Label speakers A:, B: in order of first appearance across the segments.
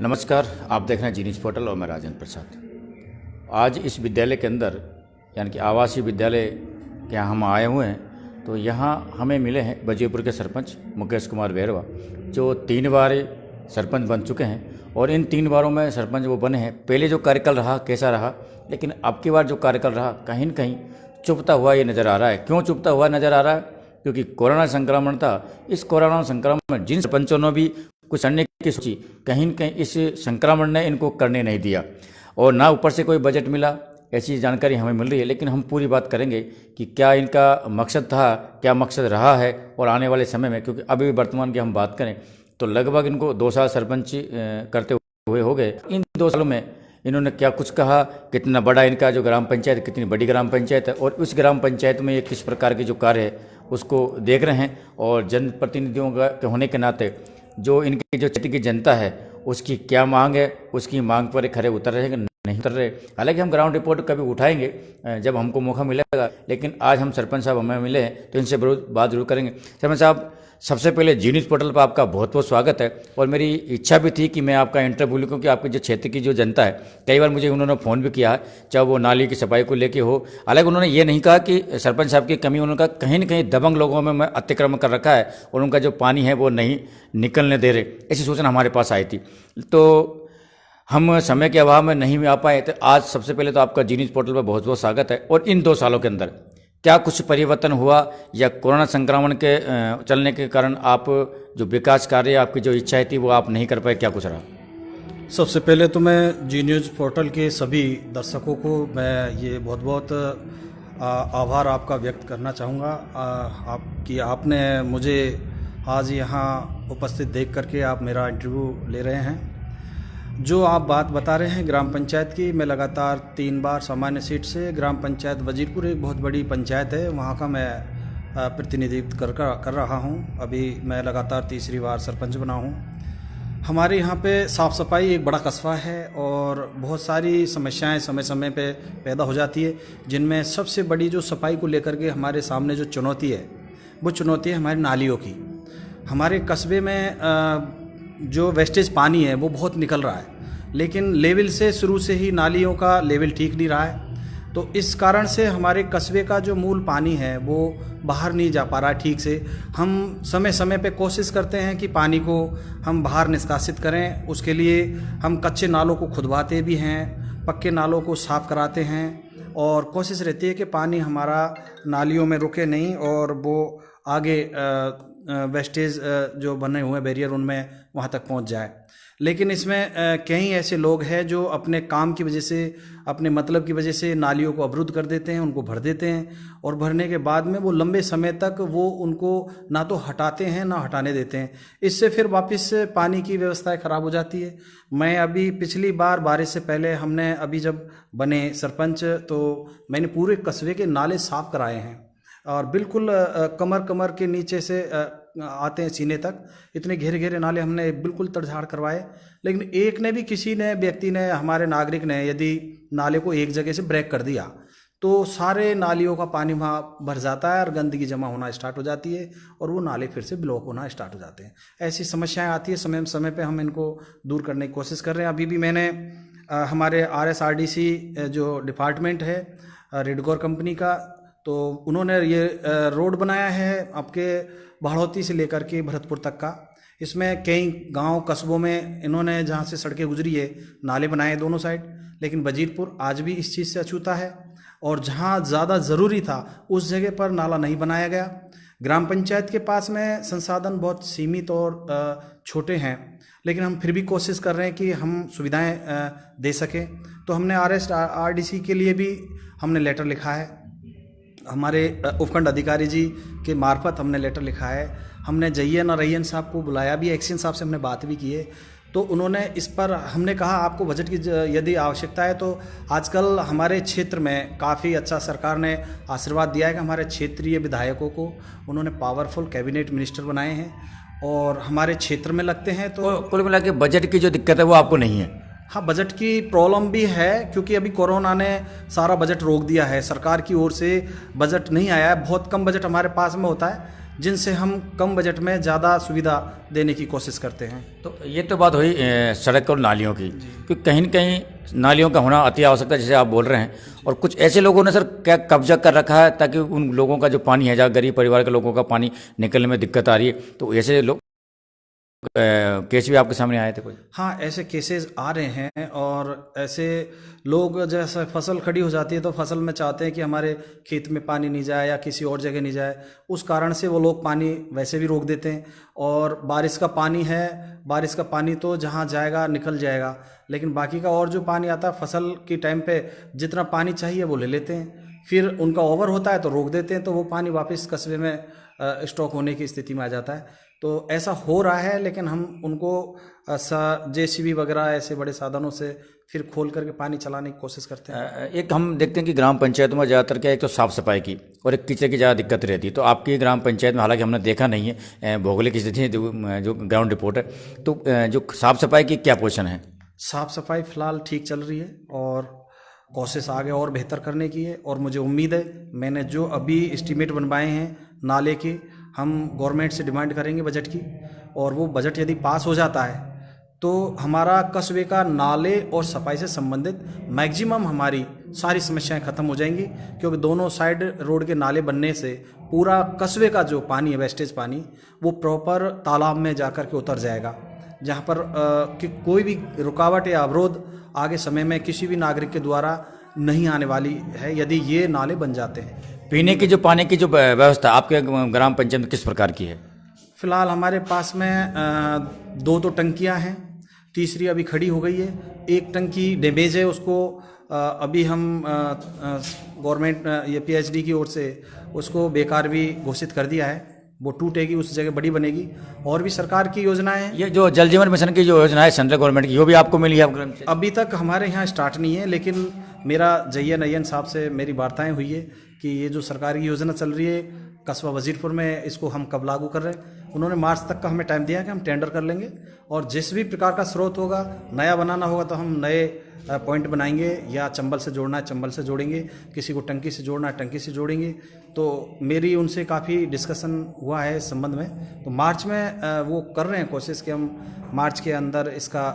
A: नमस्कार, आप देख रहे हैं जी न्यूज़ पोर्टल और मैं राजेंद्र प्रसाद। आज इस विद्यालय के अंदर यानी कि आवासीय विद्यालय के यहाँ हम आए हुए हैं। तो यहाँ हमें मिले हैं वजीरपुर के सरपंच मुकेश कुमार बैरवा, जो 3 बार सरपंच बन चुके हैं और इन 3 बारों में सरपंच वो बने हैं। पहले जो कार्यकाल रहा कैसा रहा, लेकिन अब की बार जो कार्यकाल रहा कहीं न कहीं चुभता हुआ ये नज़र आ रहा है। क्यों चुभता हुआ नज़र आ रहा है? क्योंकि कोरोना संक्रमण था। इस कोरोना संक्रमण में जिन सरपंचों ने भी कुछ करने की सोची, कहीं न कहीं इस संक्रमण ने इनको करने नहीं दिया और ना ऊपर से कोई बजट मिला, ऐसी जानकारी हमें मिल रही है। लेकिन हम पूरी बात करेंगे कि क्या इनका मकसद था, क्या मकसद रहा है और आने वाले समय में, क्योंकि अभी भी वर्तमान की हम बात करें तो लगभग इनको 2 साल सरपंच करते हुए हो गए। इन 2 सालों में इन्होंने क्या कुछ कहा, कितना बड़ा इनका जो ग्राम पंचायत, कितनी बड़ी ग्राम पंचायत है और उस ग्राम पंचायत में ये किस प्रकार के जो कार्य है उसको देख रहे हैं। और जनप्रतिनिधियों के होने के नाते जो इनकी जो क्षेत्र की जनता है उसकी क्या मांग है, उसकी मांग पर खरे उतर रहे हैं कि नहीं उतर रहे। हालांकि हम ग्राउंड रिपोर्ट कभी उठाएंगे जब हमको मौका मिलेगा, लेकिन आज हम सरपंच साहब हमें मिले हैं तो इनसे बात जरूर करेंगे। सरपंच साहब, सबसे पहले जी न्यूज़ पोर्टल पर आपका बहुत बहुत स्वागत है। और मेरी इच्छा भी थी कि मैं आपका इंटरव्यू लूँ, क्योंकि आपके जो क्षेत्र की जो जनता है, कई बार मुझे उन्होंने फ़ोन भी किया है, चाहे वो नाली की सफाई को लेके हो। हालांकि उन्होंने ये नहीं कहा कि सरपंच साहब की कमी, उन्होंने कहा कहीं न कहीं दबंग लोगों में अतिक्रमण कर रखा है और उनका जो पानी है वो नहीं निकलने दे रहे, ऐसी सूचना हमारे पास आई थी। तो हम समय के अभाव में नहीं आ पाए। तो आज सबसे पहले तो आपका जी न्यूज़ पोर्टल पर बहुत बहुत स्वागत है। और इन 2 सालों के अंदर क्या कुछ परिवर्तन हुआ या कोरोना संक्रमण के चलने के कारण आप जो विकास कार्य, आपकी जो इच्छाएं थी वो आप नहीं कर पाए, क्या कुछ रहा?
B: सबसे पहले तो मैं जी न्यूज़ पोर्टल के सभी दर्शकों को मैं ये बहुत बहुत आभार आपका व्यक्त करना चाहूँगा आपकी, आपने मुझे आज यहाँ उपस्थित देख करके आप मेरा इंटरव्यू ले रहे हैं। जो आप बात बता रहे हैं ग्राम पंचायत की, मैं लगातार 3 बार सामान्य सीट से ग्राम पंचायत वजीरपुर, एक बहुत बड़ी पंचायत है, वहाँ का मैं प्रतिनिधित्व कर रहा हूँ। अभी मैं लगातार 3री बार सरपंच बना हूँ। हमारे यहाँ पे साफ़ सफाई एक बड़ा कस्बा है और बहुत सारी समस्याएं समय समय पे पैदा हो जाती है, जिनमें सबसे बड़ी जो सफाई को लेकर के हमारे सामने जो चुनौती है वो चुनौती है हमारी नालियों की। हमारे कस्बे में जो वेस्टेज पानी है वो बहुत निकल रहा है, लेकिन लेवल से शुरू से ही नालियों का लेवल ठीक नहीं रहा है। तो इस कारण से हमारे कस्बे का जो मूल पानी है वो बाहर नहीं जा पा रहा है ठीक से। हम समय समय पे कोशिश करते हैं कि पानी को हम बाहर निष्कासित करें, उसके लिए हम कच्चे नालों को खुदवाते भी हैं, पक्के नालों को साफ़ कराते हैं और कोशिश रहती है कि पानी हमारा नालियों में रुके नहीं और वो आगे वेस्टेज जो बने हुए बैरियर उनमें वहाँ तक पहुँच जाए। लेकिन इसमें कई ऐसे लोग हैं जो अपने काम की वजह से, अपने मतलब की वजह से नालियों को अवरुद्ध कर देते हैं, उनको भर देते हैं और भरने के बाद में वो लंबे समय तक वो उनको ना तो हटाते हैं ना हटाने देते हैं। इससे फिर वापस पानी की व्यवस्थाएं ख़राब हो जाती है। मैं अभी पिछली बार बारिश से पहले हमने अभी जब बने सरपंच तो मैंने पूरे कस्बे के नाले साफ़ कराए हैं और बिल्कुल कमर के नीचे से आते हैं सीने तक, इतने घेरे घेरे नाले हमने बिल्कुल तड़झाड़ करवाए। लेकिन एक ने भी, किसी ने, व्यक्ति ने, हमारे नागरिक ने यदि नाले को एक जगह से ब्रेक कर दिया तो सारे नालियों का पानी वहाँ भर जाता है और गंदगी जमा होना स्टार्ट हो जाती है और वो नाले फिर से ब्लॉक होना स्टार्ट हो जाते हैं। ऐसी समस्याएं आती है, समय समय पे हम इनको दूर करने की कोशिश कर रहे हैं। अभी भी मैंने हमारे RSRDC जो डिपार्टमेंट है रेडगोर कंपनी का, तो उन्होंने ये रोड बनाया है आपके भाड़ौती से लेकर के भरतपुर तक का। इसमें कई गांव कस्बों में इन्होंने जहां से सड़कें गुजरी है नाले बनाए दोनों साइड, लेकिन वजीरपुर आज भी इस चीज़ से अछूता है और जहां ज़्यादा ज़रूरी था उस जगह पर नाला नहीं बनाया गया। ग्राम पंचायत के पास में संसाधन बहुत सीमित और छोटे हैं, लेकिन हम फिर भी कोशिश कर रहे हैं कि हम सुविधाएँ दे सकें। तो हमने RSRDC के लिए भी हमने लेटर लिखा है, हमारे उपखंड अधिकारी जी के मार्फत हमने लेटर लिखा है। हमने जयन और रैयन साहब को बुलाया भी, एक्शन साहब से हमने बात भी की है। तो उन्होंने इस पर, हमने कहा आपको बजट की यदि आवश्यकता है तो आजकल हमारे क्षेत्र में काफ़ी अच्छा सरकार ने आशीर्वाद दिया है कि हमारे क्षेत्रीय विधायकों को उन्होंने पावरफुल कैबिनेट मिनिस्टर बनाए हैं और हमारे क्षेत्र में लगते हैं। तो
A: कुल मिला के बजट की जो दिक्कत है वो आपको नहीं है?
B: हाँ, बजट की प्रॉब्लम भी है क्योंकि अभी कोरोना ने सारा बजट रोक दिया है। सरकार की ओर से बजट नहीं आया है, बहुत कम बजट हमारे पास में होता है। जिनसे हम कम बजट में ज़्यादा सुविधा देने की कोशिश करते हैं।
A: तो ये तो बात हुई सड़क और नालियों की, क्योंकि कहीं न कहीं नालियों का होना अति आवश्यकता है, जैसे आप बोल रहे हैं। और कुछ ऐसे लोगों ने सर क्या कब्जा कर रखा है ताकि उन लोगों का जो पानी है, जहाँ गरीब परिवार के लोगों का पानी निकलने में दिक्कत आ रही है, तो ऐसे लोग केस भी आपके सामने आए थे कोई?
B: हाँ, ऐसे केसेस आ रहे हैं और ऐसे लोग जैसे फसल खड़ी हो जाती है तो फसल में चाहते हैं कि हमारे खेत में पानी नहीं जाए या किसी और जगह नहीं जाए, उस कारण से वो लोग पानी वैसे भी रोक देते हैं। और बारिश का पानी है, बारिश का पानी तो जहाँ जाएगा निकल जाएगा, लेकिन बाकी का और जो पानी आता है फसल के टाइम पे जितना पानी चाहिए वो ले लेते हैं, फिर उनका ओवर होता है तो रोक देते हैं, तो वो पानी वापस कस्बे में स्टॉक होने की स्थिति में आ जाता है। तो ऐसा हो रहा है, लेकिन हम उनको JCB वगैरह ऐसे बड़े साधनों से फिर खोल करके पानी चलाने की कोशिश करते हैं।
A: एक हम देखते हैं कि ग्राम पंचायतों में ज़्यादातर क्या, एक तो साफ़ सफाई की और एक कीचड़ की ज़्यादा दिक्कत रहती है। तो आपकी ग्राम पंचायत में, हालांकि हमने देखा नहीं है भौगोलिक स्थिति जो ग्राउंड रिपोर्ट है, तो जो साफ़ सफाई की क्या पोजीशन है?
B: साफ़ सफाई फ़िलहाल ठीक चल रही है और कोशिश आगे और बेहतर करने की है। और मुझे उम्मीद है, मैंने जो अभी एस्टीमेट बनवाए हैं नाले के, हम गवर्नमेंट से डिमांड करेंगे बजट की, और वो बजट यदि पास हो जाता है तो हमारा कस्बे का नाले और सफाई से संबंधित मैक्सिमम हमारी सारी समस्याएं ख़त्म हो जाएंगी, क्योंकि दोनों साइड रोड के नाले बनने से पूरा कस्बे का जो पानी है, वेस्टेज पानी, वो प्रॉपर तालाब में जाकर के उतर जाएगा, जहाँ पर कि कोई भी रुकावट या अवरोध आगे समय में किसी भी नागरिक के द्वारा नहीं आने वाली है यदि ये नाले बन जाते हैं।
A: पीने की जो पानी की जो व्यवस्था आपके ग्राम पंचायत में किस प्रकार की है?
B: फिलहाल हमारे पास में 2 टंकियां हैं, तीसरी अभी खड़ी हो गई है। एक टंकी डैमेज है, उसको अभी हम गवर्नमेंट ये PhD की ओर से उसको बेकार भी घोषित कर दिया है, वो टूटेगी, उस जगह बड़ी बनेगी। और भी सरकार की योजनाएं हैं।
A: ये जो जल जीवन मिशन की जो योजना है सेंट्रल गवर्नमेंट की, वो भी आपको मिली है?
B: अभी तक हमारे यहाँ स्टार्ट नहीं है, लेकिन मेरा जयन साहब से मेरी वार्ताएं हुई है कि ये जो सरकार की योजना चल रही है कस्बा वजीरपुर में, इसको हम कब लागू कर रहे हैं। उन्होंने मार्च तक का हमें टाइम दिया कि हम टेंडर कर लेंगे, और जिस भी प्रकार का स्रोत होगा, नया बनाना होगा तो हम नए पॉइंट बनाएंगे, या चंबल से जोड़ना है चंबल से जोड़ेंगे, किसी को टंकी से जोड़ना है टंकी से जोड़ेंगे। तो मेरी उनसे काफ़ी डिस्कशन हुआ है इस संबंध में, तो मार्च में वो कर रहे हैं कोशिश कि हम मार्च के अंदर इसका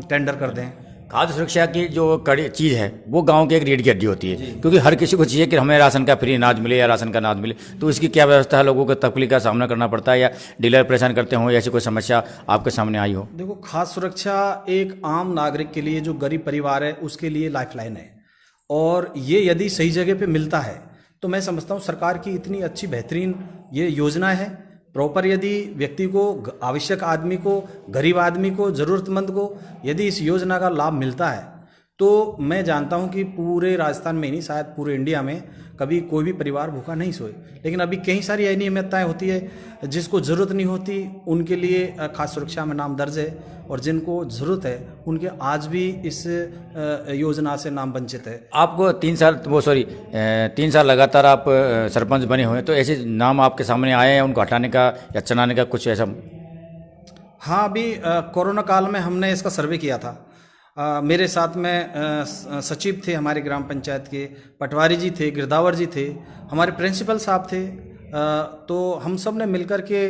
B: टेंडर कर दें।
A: खाद्य सुरक्षा की जो कड़ी चीज़ है वो गांव की एक रीढ़ की हड्डी होती है, क्योंकि हर किसी को चाहिए कि हमें राशन का फ्री अनाज मिले या राशन का अनाज मिले। तो इसकी क्या व्यवस्था है? लोगों को तकलीफ का सामना करना पड़ता है या डीलर परेशान करते हो, या ऐसी कोई समस्या आपके सामने आई हो?
B: देखो, खाद्य सुरक्षा एक आम नागरिक के लिए, जो गरीब परिवार है उसके लिए लाइफलाइन है, और ये यदि सही जगह पे मिलता है तो मैं समझता हूँ सरकार की इतनी अच्छी बेहतरीन ये योजना है। प्रॉपर यदि व्यक्ति को, आवश्यक आदमी को, गरीब आदमी को, ज़रूरतमंद को यदि इस योजना का लाभ मिलता है तो मैं जानता हूं कि पूरे राजस्थान में ही नहीं, शायद पूरे इंडिया में कभी कोई भी परिवार भूखा नहीं सोए। लेकिन अभी कई सारी अनियमितताएं होती है, जिसको ज़रूरत नहीं होती उनके लिए खाद्य सुरक्षा में नाम दर्ज है, और जिनको ज़रूरत है उनके आज भी इस योजना से नाम वंचित है।
A: आपको 3 साल लगातार आप सरपंच बने हुए हैं, तो ऐसे नाम आपके सामने आए हैं उनको हटाने का या चलाने का कुछ ऐसा?
B: हाँ, अभी कोरोना काल में हमने इसका सर्वे किया था। मेरे साथ में सचिव थे हमारे ग्राम पंचायत के, पटवारी जी थे, गिरदावर जी थे, हमारे प्रिंसिपल साहब थे। तो हम सब ने मिलकर के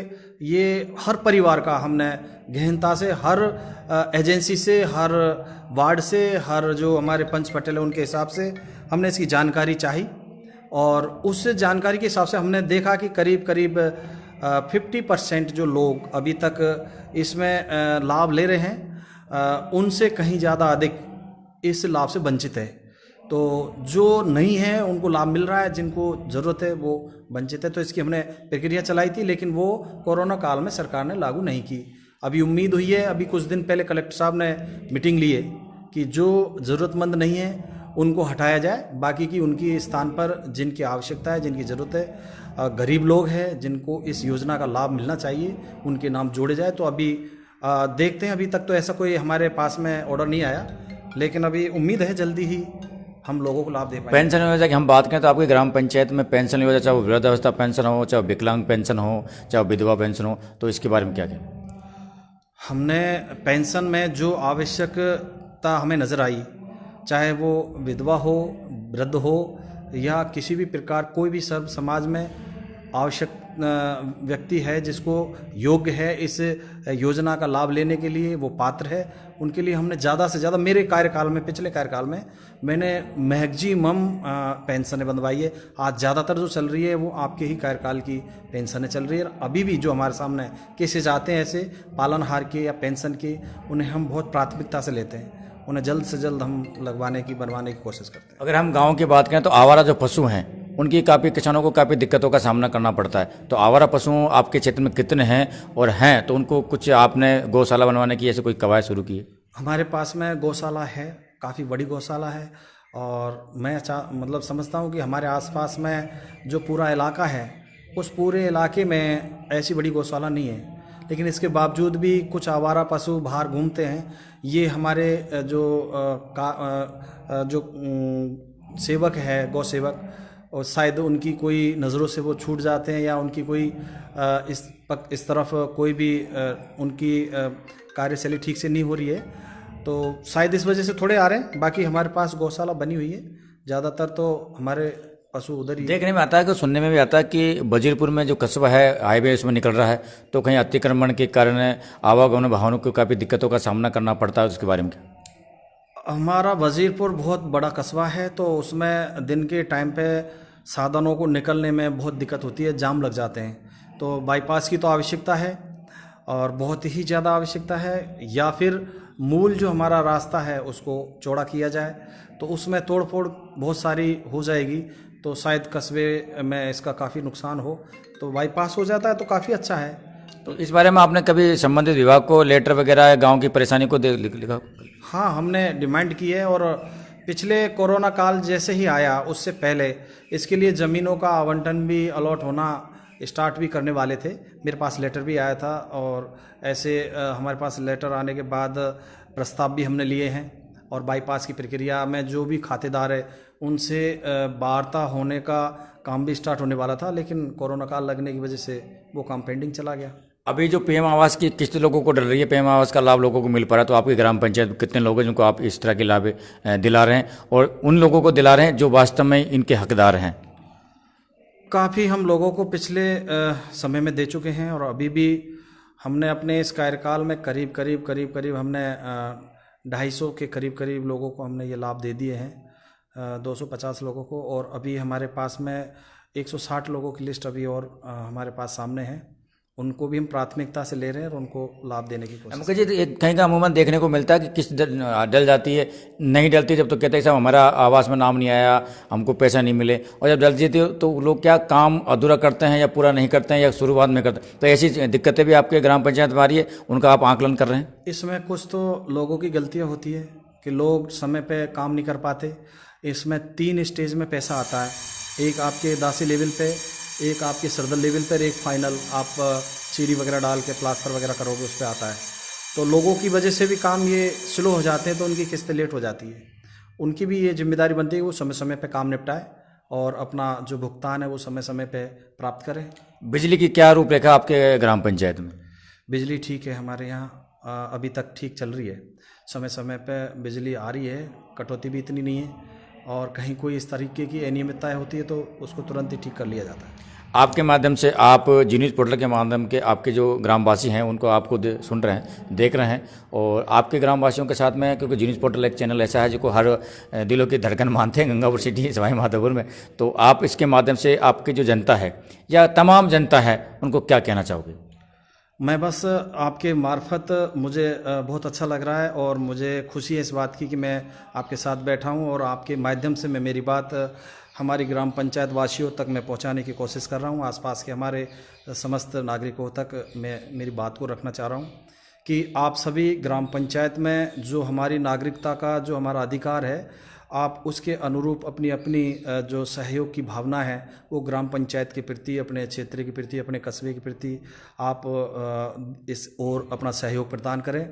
B: ये हर परिवार का हमने गहनता से, हर एजेंसी से, हर वार्ड से, हर जो हमारे पंच पटेल है उनके हिसाब से हमने इसकी जानकारी चाही, और उस जानकारी के हिसाब से हमने देखा कि करीब करीब 50% जो लोग अभी तक इसमें लाभ ले रहे हैं, उनसे कहीं ज़्यादा अधिक इस लाभ से वंचित है। तो जो नहीं है उनको लाभ मिल रहा है, जिनको ज़रूरत है वो वंचित है। तो इसकी हमने प्रक्रिया चलाई थी, लेकिन वो कोरोना काल में सरकार ने लागू नहीं की। अभी उम्मीद हुई है, अभी कुछ दिन पहले कलेक्टर साहब ने मीटिंग ली है कि जो ज़रूरतमंद नहीं है उनको हटाया जाए, बाकी की उनकी स्थान पर जिनकी आवश्यकता है, जिनकी ज़रूरत है, गरीब लोग हैं जिनको इस योजना का लाभ मिलना चाहिए, उनके नाम जोड़े जाए। तो अभी देखते हैं, अभी तक तो ऐसा कोई हमारे पास में ऑर्डर नहीं आया, लेकिन अभी उम्मीद है जल्दी ही हम लोगों को लाभ दे पाएंगे।
A: पेंशन योजना की हम बात करें तो आपकी ग्राम पंचायत में पेंशन योजना, चाहे वो वृद्धावस्था पेंशन हो, चाहे विकलांग पेंशन हो, चाहे विधवा पेंशन हो, तो इसके बारे में क्या कहें?
B: हमने पेंशन में जो आवश्यकता हमें नज़र आई, चाहे वो विधवा हो, वृद्ध हो, या किसी भी प्रकार कोई भी सर्व समाज में आवश्यक व्यक्ति है जिसको योग्य है इस योजना का लाभ लेने के लिए, वो पात्र है, उनके लिए हमने ज़्यादा से ज़्यादा, मेरे कार्यकाल में, पिछले कार्यकाल में मैंने मैक्सिमम पेंशनें बंधवाई है। आज ज़्यादातर जो चल रही है वो आपके ही कार्यकाल की पेंशनें चल रही है। अभी भी जो हमारे सामने केसेज आते हैं ऐसे पालनहार के या पेंशन के, उन्हें हम बहुत प्राथमिकता से लेते हैं, उन्हें जल्द से जल्द हम बनवाने की कोशिश करते हैं।
A: अगर हम गांव की बात करें तो आवारा जो पशु हैं उनकी काफ़ी, किसानों को काफ़ी दिक्कतों का सामना करना पड़ता है। तो आवारा पशु आपके क्षेत्र में कितने हैं, और हैं तो उनको कुछ आपने गौशाला बनवाने की ऐसे कोई कवायद शुरू की है?
B: हमारे पास में गौशाला है, काफ़ी बड़ी गौशाला है, और मैं मतलब समझता हूँ कि हमारे आसपास में जो पूरा इलाका है उस पूरे इलाके में ऐसी बड़ी गौशाला नहीं है। लेकिन इसके बावजूद भी कुछ आवारा पशु बाहर घूमते हैं। ये हमारे जो सेवक है, गौ सेवक, और शायद उनकी कोई नज़रों से वो छूट जाते हैं, या उनकी कोई इस तरफ कोई भी उनकी कार्यशैली ठीक से नहीं हो रही है, तो शायद इस वजह से थोड़े आ रहे हैं। बाकी हमारे पास गौशाला बनी हुई है, ज़्यादातर तो हमारे पशु उधर ही।
A: देखने में आता है कि सुनने में भी आता है कि वजीरपुर में जो कस्बा है, हाईवे उसमें निकल रहा है, तो कहीं अतिक्रमण के कारण आवागमन वाहनों को काफ़ी दिक्कतों का सामना करना पड़ता है, उसके बारे में क्या?
B: हमारा वजीरपुर बहुत बड़ा कस्बा है, तो उसमें दिन के टाइम पे साधनों को निकलने में बहुत दिक्कत होती है, जाम लग जाते हैं। तो बाईपास की तो आवश्यकता है, और बहुत ही ज़्यादा आवश्यकता है, या फिर मूल जो हमारा रास्ता है उसको चौड़ा किया जाए, तो उसमें तोड़ फोड़ बहुत सारी हो जाएगी, तो शायद कस्बे में इसका काफ़ी नुकसान हो। तो बाईपास हो जाता है तो काफ़ी अच्छा है।
A: तो इस बारे में आपने कभी संबंधित विभाग को लेटर वगैरह गांव की परेशानी को लिखा?
B: हाँ, हमने डिमांड की है, और पिछले कोरोना काल जैसे ही आया उससे पहले इसके लिए ज़मीनों का आवंटन भी अलॉट होना स्टार्ट भी करने वाले थे। मेरे पास लेटर भी आया था, और ऐसे हमारे पास लेटर आने के बाद प्रस्ताव भी हमने लिए हैं, और बाईपास की प्रक्रिया में जो भी खातेदार है उनसे वार्ता होने का काम भी स्टार्ट होने वाला था, लेकिन कोरोना काल लगने की वजह से वो काम पेंडिंग चला गया।
A: अभी जो पीएम आवास की किस्त लोगों को डल रही है, पीएम आवास का लाभ लोगों को मिल पा रहा है, तो आपकी ग्राम पंचायत में कितने लोग हैं जिनको आप इस तरह के लाभ दिला रहे हैं, और उन लोगों को दिला रहे हैं जो वास्तव में इनके हकदार हैं?
B: काफ़ी हम लोगों को पिछले समय में दे चुके हैं, और अभी भी हमने अपने इस कार्यकाल में करीब हमने 250 के करीब लोगों को हमने ये लाभ दे दिए हैं, 250 लोगों को, और अभी हमारे पास में 160 लोगों की लिस्ट अभी और हमारे पास सामने है। उनको भी हम प्राथमिकता से ले रहे हैं और उनको लाभ देने की कोशिश।
A: मुकेश जी, कहीं का अमूमन देखने को मिलता है कि किस्त डल जाती है, नहीं डलती जब तो कहते हैं साहब हमारा आवास में नाम नहीं आया, हमको पैसा नहीं मिले, और जब डल जाती है तो लोग क्या काम अधूरा करते हैं या पूरा नहीं करते हैं या शुरुआत में करते हैं? तो ऐसी दिक्कतें भी आपके ग्राम पंचायत में आ रही है, उनका आप आकलन कर रहे हैं?
B: इसमें कुछ तो लोगों की गलतियाँ होती है कि लोग समय पर काम नहीं कर पाते। इसमें 3 स्टेज में पैसा आता है, एक आपके दासी लेवल पे, एक आपके सरदल लेवल पर, एक फाइनल आप चीरी वगैरह डाल के प्लास्टर वगैरह करोगे उस पर आता है। तो लोगों की वजह से भी काम ये स्लो हो जाते हैं, तो उनकी किस्तें लेट हो जाती है। उनकी भी ये जिम्मेदारी बनती है कि वो समय समय पे काम निपटाए और अपना जो भुगतान है वो समय समय पे प्राप्त करें।
A: बिजली की क्या रूपरेखा आपके ग्राम पंचायत में?
B: बिजली ठीक है, हमारे यहाँ अभी तक ठीक चल रही है, समय समय पे बिजली आ रही है, कटौती भी इतनी नहीं है, और कहीं कोई इस तरीके की अनियमितताएं होती है तो उसको तुरंत ही ठीक कर लिया जाता है।
A: आपके माध्यम से, आप जी न्यूज़ पोर्टल के माध्यम के आपके जो ग्रामवासी हैं उनको आपको सुन रहे हैं, देख रहे हैं, और आपके ग्रामवासियों के साथ में, क्योंकि जी न्यूज़ पोर्टल एक चैनल ऐसा है जिसको हर दिलों की धड़कन मानते हैं गंगापुर सिटी, सवाई माधोपुर में, तो आप इसके माध्यम से आपकी जो जनता है या तमाम जनता है उनको क्या कहना चाहोगे?
B: मैं बस आपके मार्फत, मुझे बहुत अच्छा लग रहा है और मुझे खुशी है इस बात की कि मैं आपके साथ बैठा हूं, और आपके माध्यम से मैं मेरी बात हमारी ग्राम पंचायत वासियों तक मैं पहुंचाने की कोशिश कर रहा हूं। आसपास के हमारे समस्त नागरिकों तक मैं मेरी बात को रखना चाह रहा हूं कि आप सभी ग्राम पंचायत में जो हमारी नागरिकता का जो हमारा अधिकार है, आप उसके अनुरूप अपनी अपनी जो सहयोग की भावना है वो ग्राम पंचायत के प्रति, अपने क्षेत्र के प्रति, अपने कस्बे के प्रति आप इस ओर अपना सहयोग प्रदान करें,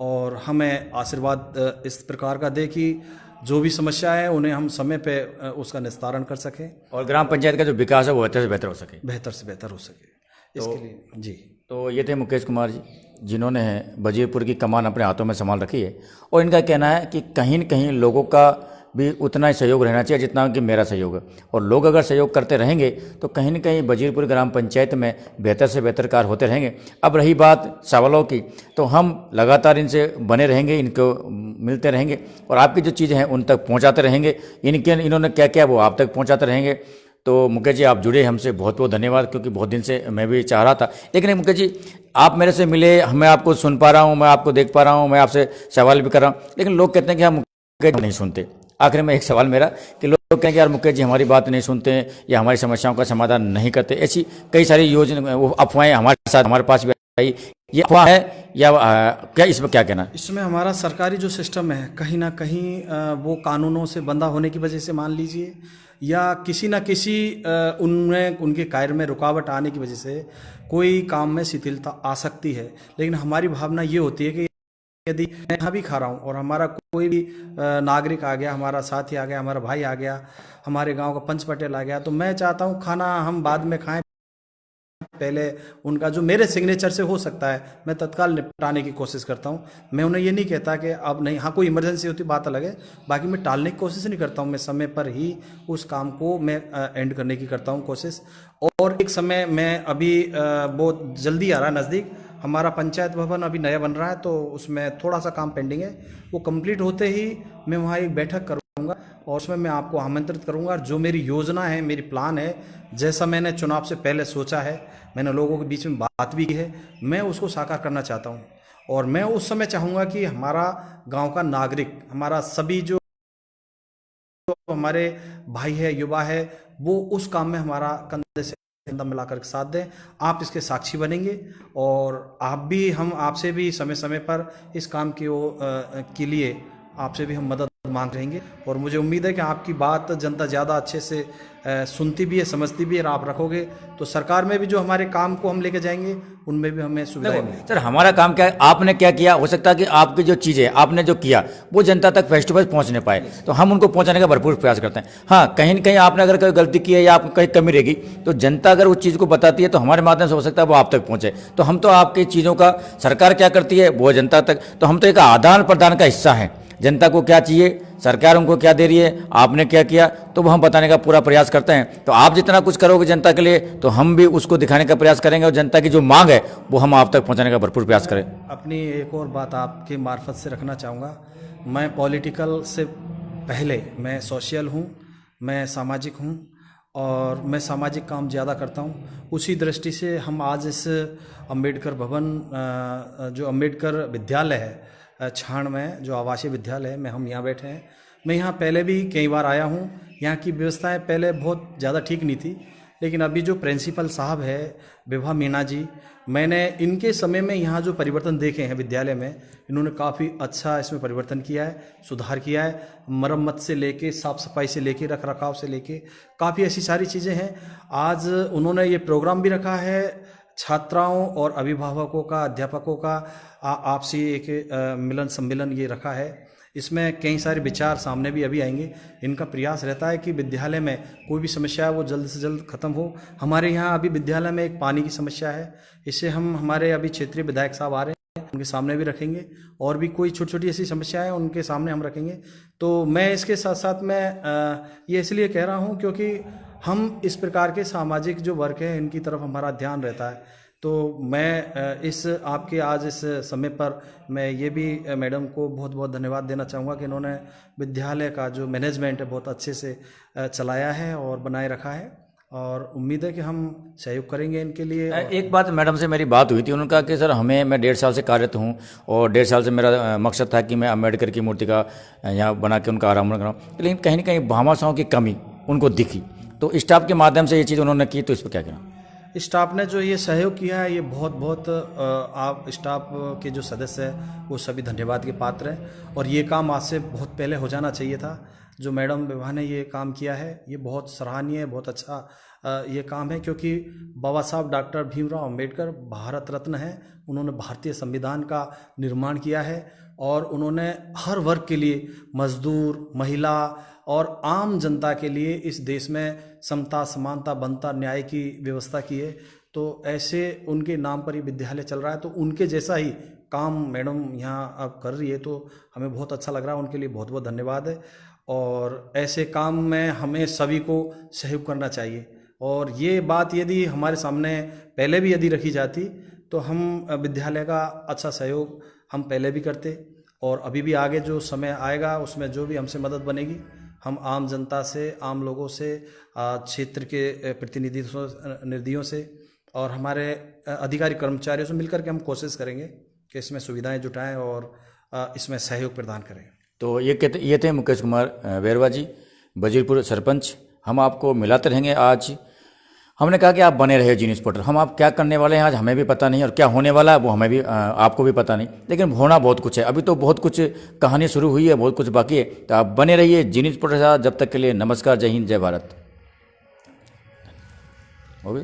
B: और हमें आशीर्वाद इस प्रकार का दें कि जो भी समस्या है उन्हें हम समय पे उसका निस्तारण कर सकें,
A: और ग्राम पंचायत का जो विकास है वो बेहतर से बेहतर हो सके।
B: बेहतर से बेहतर हो सके। इसके लिए जी।
A: तो ये थे मुकेश कुमार जी, जिन्होंने वजीरपुर की कमान अपने हाथों में संभाल रखी है, और इनका कहना है कि कहीं न कहीं लोगों का भी उतना ही सहयोग रहना चाहिए जितना कि मेरा सहयोग है, और लोग अगर सहयोग करते रहेंगे तो कहीं न कहीं वजीरपुर ग्राम पंचायत में बेहतर से बेहतर कार्य होते रहेंगे। अब रही बात सवालों की, तो हम लगातार इनसे बने रहेंगे, इनको मिलते रहेंगे और आपकी जो चीज़ें हैं उन तक पहुँचाते रहेंगे। इन्होंने क्या क्या वो आप तक पहुँचाते रहेंगे। तो मुकेश जी, आप जुड़े हमसे, बहुत बहुत धन्यवाद, क्योंकि बहुत दिन से मैं भी चाह रहा था। लेकिन मुकेश जी, आप मेरे से मिले, मैं आपको सुन पा रहा हूँ, मैं आपको देख पा रहा हूँ, मैं आपसे सवाल भी कर रहा हूँ, लेकिन लोग कहते हैं कि हम मुकेश नहीं सुनते। आखिर में एक सवाल मेरा कि लोग कहें कि यार मुकेश जी हमारी बात नहीं सुनते हैं या हमारी समस्याओं का समाधान नहीं करते। ऐसी कई सारी योजना, वो अफवाहें हमारे साथ, हमारे पास भी आई, ये अफवाह है या क्या, इसमें क्या कहना है?
B: इसमें हमारा सरकारी जो सिस्टम है कहीं ना कहीं वो कानूनों से बंधा होने की वजह से मान लीजिए, या किसी न किसी उनमें उनके कार्य में रुकावट आने की वजह से कोई काम में शिथिलता आ सकती है। लेकिन हमारी भावना ये होती है कि यदि मैं यहाँ भी खा रहा हूँ और हमारा कोई भी नागरिक आ गया, हमारा साथी आ गया, हमारा भाई आ गया, हमारे गांव का पंच पटेल आ गया, तो मैं चाहता हूँ खाना हम बाद में खाएं, पहले उनका जो मेरे सिग्नेचर से हो सकता है मैं तत्काल निपटाने की कोशिश करता हूं। मैं उन्हें ये नहीं कहता कि अब नहीं, हाँ कोई इमरजेंसी होती बात अलग है, बाकी मैं टालने की कोशिश नहीं करता हूं। मैं समय पर ही उस काम को मैं एंड करने की करता हूं कोशिश। और एक समय मैं अभी बहुत जल्दी आ रहा है नज़दीक, हमारा पंचायत भवन अभी नया बन रहा है, तो उसमें थोड़ा सा काम पेंडिंग है। वो कंप्लीट होते ही मैं वहाँ एक बैठक करूँगा और उसमें मैं आपको आमंत्रित करूँगा। जो मेरी योजना है, मेरी प्लान है, जैसा मैंने चुनाव से पहले सोचा है, मैंने लोगों के बीच में बात भी की है, मैं उसको साकार करना चाहता हूँ। और मैं उस समय चाहूँगा कि हमारा गांव का नागरिक, हमारा सभी जो हमारे भाई है, युवा है, वो उस काम में हमारा कंधे से कंधा मिलाकर के साथ दें। आप इसके साक्षी बनेंगे और आप भी, हम आपसे भी समय समय पर इस काम के लिए आपसे भी हम मदद मांग रहेंगे। और मुझे उम्मीद है कि आपकी बात जनता ज़्यादा अच्छे से सुनती भी है, समझती भी है, और आप रखोगे तो सरकार में भी जो हमारे काम को हम लेके जाएंगे उनमें भी हमें सुविधाएं मिलेंगी।
A: सर, हमारा काम क्या है, आपने क्या किया, हो सकता है कि आपकी जो चीज़ें आपने जो किया वो जनता तक फेस टू फेस पहुँच नहीं पाए, तो हम उनको पहुँचाने का भरपूर प्रयास करते हैं। हाँ, कहीं न कहीं आपने अगर कोई गलती की है या आपको कहीं कमी रहेगी, तो जनता अगर उस चीज़ को बताती है तो हमारे माध्यम से हो सकता है वो आप तक पहुँचे। तो हम तो आपकी चीज़ों का, सरकार क्या करती है वो जनता तक, तो हम तो एक आदान प्रदान का हिस्सा हैं। जनता को क्या चाहिए, सरकार उनको क्या दे रही है, आपने क्या किया, तो वो हम बताने का पूरा प्रयास करते हैं। तो आप जितना कुछ करोगे जनता के लिए, तो हम भी उसको दिखाने का प्रयास करेंगे, और जनता की जो मांग है वो हम आप तक पहुंचाने का भरपूर प्रयास करें।
B: अपनी एक और बात आपके मार्फत से रखना चाहूँगा, मैं पॉलिटिकल से पहले मैं सोशल हूँ, मैं सामाजिक हूँ, और मैं सामाजिक काम ज़्यादा करता हूँ। उसी दृष्टि से हम आज इस अम्बेडकर भवन, जो अम्बेडकर विद्यालय है छाण में, जो आवासीय विद्यालय है, में हम यहाँ बैठे हैं। मैं यहाँ पहले भी कई बार आया हूँ। यहाँ की व्यवस्थाएं पहले बहुत ज़्यादा ठीक नहीं थी, लेकिन अभी जो प्रिंसिपल साहब है विभा मीना जी, मैंने इनके समय में यहाँ जो परिवर्तन देखे हैं विद्यालय में, इन्होंने काफ़ी अच्छा इसमें परिवर्तन किया है, सुधार किया है। मरम्मत से लेके, साफ़ सफाई से लेके, रख रखाव से लेके काफ़ी ऐसी सारी चीज़ें हैं। आज उन्होंने ये प्रोग्राम भी रखा है छात्राओं और अभिभावकों का, अध्यापकों का आपसी एक मिलन सम्मेलन ये रखा है। इसमें कई सारे विचार सामने भी अभी आएंगे। इनका प्रयास रहता है कि विद्यालय में कोई भी समस्या है वो जल्द से जल्द ख़त्म हो। हमारे यहाँ अभी विद्यालय में एक पानी की समस्या है, इससे हम, हमारे अभी क्षेत्रीय विधायक साहब आ रहे हैं, उनके सामने भी रखेंगे, और भी कोई छोटी छोटी ऐसी समस्या है उनके सामने हम रखेंगे। तो मैं इसके साथ साथ मैं ये इसलिए कह रहा हूँ क्योंकि हम इस प्रकार के सामाजिक जो वर्क है इनकी तरफ हमारा ध्यान रहता है। तो मैं इस आपके आज इस समय पर मैं ये भी मैडम को बहुत बहुत धन्यवाद देना चाहूँगा कि इन्होंने विद्यालय का जो मैनेजमेंट है बहुत अच्छे से चलाया है और बनाए रखा है, और उम्मीद है कि हम सहयोग करेंगे इनके लिए।
A: एक बात मैडम से मेरी बात हुई थी, उन्होंने कहा कि सर मैं 1.5 साल से कार्यरत हूँ और 1.5 साल से मेरा मकसद था कि मैं अम्बेडकर की मूर्ति का यहाँ बना के उनका आराम कराऊँ, लेकिन कहीं ना कहीं भामाशाहों की कमी उनको दिखी, तो स्टाफ के माध्यम से ये चीज़ उन्होंने की, तो इस पर क्या कहना?
B: स्टाफ ने जो ये सहयोग किया है ये बहुत आप स्टाफ के जो सदस्य हैं वो सभी धन्यवाद के पात्र हैं। और ये काम आज से बहुत पहले हो जाना चाहिए था। जो मैडम विभा ने ये काम किया है ये बहुत सराहनीय है, बहुत अच्छा ये काम है, क्योंकि बाबा साहब डॉक्टर भीमराव अंबेडकर भारत रत्न हैं। उन्होंने भारतीय संविधान का निर्माण किया है और उन्होंने हर वर्ग के लिए, मजदूर, महिला और आम जनता के लिए इस देश में समता, समानता, बनता, न्याय की व्यवस्था की है। तो ऐसे उनके नाम पर ही विद्यालय चल रहा है, तो उनके जैसा ही काम मैडम यहाँ अब कर रही है, तो हमें बहुत अच्छा लग रहा है। उनके लिए बहुत बहुत धन्यवाद है। और ऐसे काम में हमें सभी को सहयोग करना चाहिए। और ये बात यदि हमारे सामने पहले भी यदि रखी जाती तो हम विद्यालय का अच्छा सहयोग हम पहले भी करते, और अभी भी आगे जो समय आएगा उसमें जो भी हमसे मदद बनेगी हम आम जनता से, आम लोगों से, क्षेत्र के प्रतिनिधियों से और हमारे अधिकारी कर्मचारियों से मिलकर के हम कोशिश करेंगे कि इसमें सुविधाएं जुटाएं और इसमें सहयोग प्रदान करें।
A: तो ये थे मुकेश कुमार बैरवा जी, वजीरपुर सरपंच। हम आपको मिलाते रहेंगे। आज हमने कहा कि आप बने रहे जी न्यूज़ पोर्टल। हम आप क्या करने वाले हैं आज हमें भी पता नहीं, और क्या होने वाला है वो हमें भी आपको भी पता नहीं, लेकिन होना बहुत कुछ है। अभी तो बहुत कुछ कहानी शुरू हुई है, बहुत कुछ बाकी है। तो आप बने रहिए जी न्यूज़ पोर्टल के साथ। जब तक के लिए नमस्कार, जय हिंद, जय भारत। हो गई।